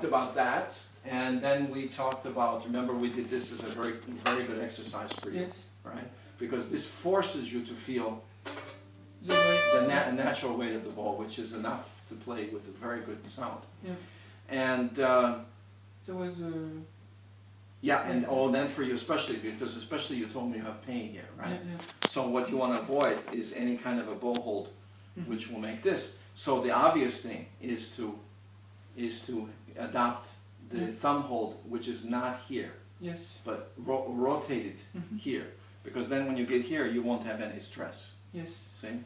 about that, and then we talked about, remember we did this as a very, very good exercise for you, Yes. right? Because this forces you to feel The weight. the natural weight of the ball, which is enough to play with a very good sound. Yeah. And There was yeah, and oh, then for you especially, because especially you told me you have pain here, right? yeah, yeah. So what you want to avoid is any kind of a bow hold, which will make this. So the obvious thing is to adopt the thumb hold, which is not here, Yes. but rotate it here, because then when you get here, you won't have any stress. Yes. See?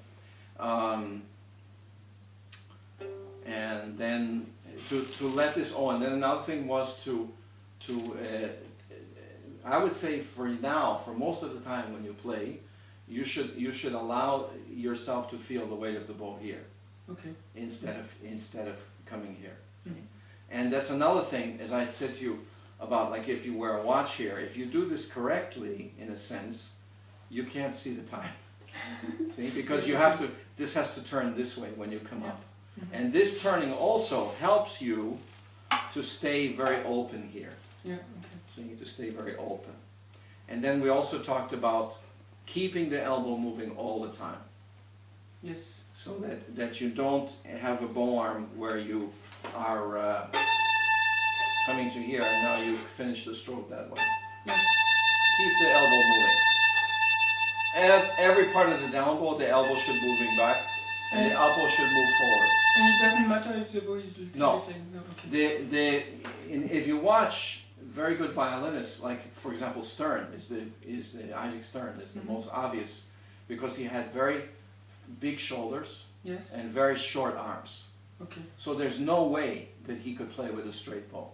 And then to let this on. And then another thing was to I would say for now, for most of the time when you play, you should allow yourself to feel the weight of the bow here. Okay. Instead of coming here. And that's another thing, as I said to you, about like if you wear a watch here, if you do this correctly, in a sense, you can't see the time. See, because you have to, this has to turn this way when you come up. And this turning also helps you to stay very open here. Yeah, okay. So you need to stay very open. And then we also talked about keeping the elbow moving all the time. Yes. So that you don't have a bow arm where you are coming to here and now you finish the stroke that way. Yeah. Keep the elbow moving. At every part of the down bow, the elbow should be moving back and the elbow should move forward. And it doesn't matter if the bow is No. No, okay. If you watch very good violinists, like for example Stern, Isaac Stern is the most obvious, because he had very big shoulders Yes. and very short arms. Okay. So there's no way that he could play with a straight bow.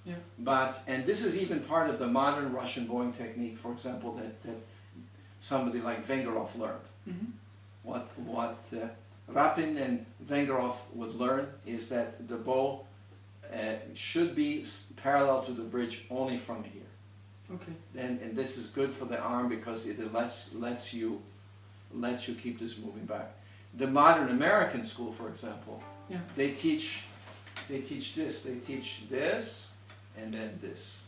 Yeah. And this is even part of the modern Russian bowing technique, for example, that somebody like Vengerov learned. What Rapin and Vengerov would learn is that the bow should be parallel to the bridge only from here. Okay. And this is good for the arm because it lets you keep this moving back. The modern American school, for example, Yeah. they teach this. They teach this and then this.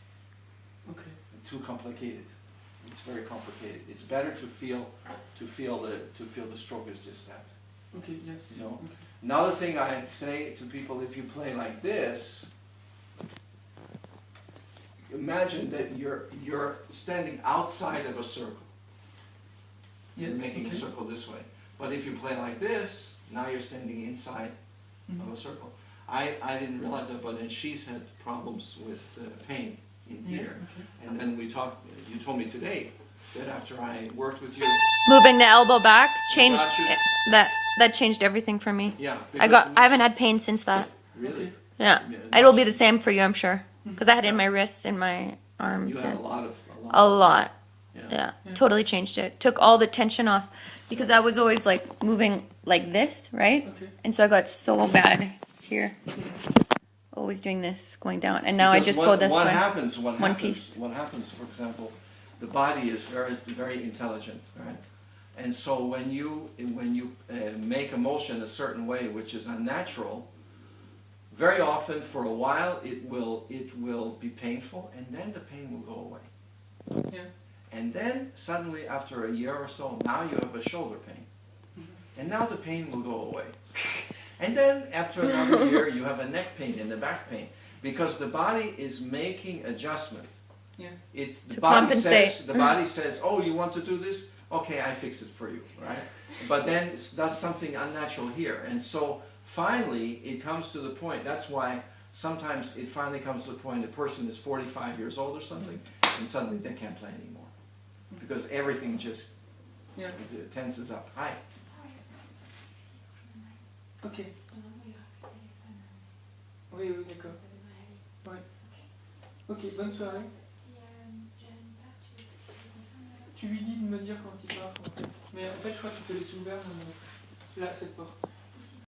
Okay. Too complicated. It's very complicated. It's better to feel the stroke is just that. Okay, yes. You know? Okay. Another thing I'd say to people, if you play like this, imagine that you're standing outside of a circle. Yes. You're making okay. a circle this way. But if you play like this, now you're standing inside of a circle. I didn't realize that, but then she's had problems with pain in here. Okay. And then you told me today that after I worked with you, Moving the elbow back changed Got that changed everything for me. yeah. I haven't had pain since that. Really? Yeah. Yeah, It'll be the same for you, I'm sure. Because I had it in my wrists and my arms. You had and a a lot. Yeah. Yeah. Totally changed it. Took all the tension off. Because I was always like moving like this, right? Okay. And so I got so bad here. Always doing this, going down. And now I just go this what way. Happens, One piece. What happens, for example, the body is very, very intelligent, right? And so when you make a motion a certain way, which is unnatural, very often for a while it will be painful, and then the pain will go away. Yeah. And then suddenly, after a year or so, now you have a shoulder pain, and now the pain will go away. And then after another year, you have a neck pain and a back pain, because the body is making adjustment. Yeah. To compensate. The body says, "Oh, you want to do this? Okay, I fix it for you," right? But then it does something unnatural here, and so finally it comes to the point. That's why sometimes it finally comes to the point a person is 45 years old or something, and suddenly they can't play anymore because everything just tenses up. Hi. Ok. Oui, oui, d'accord. Ouais. Ok, bonne soirée. Tu lui dis de me dire quand il part. Mais en fait, je crois que tu peux laisser ouvert là, cette porte.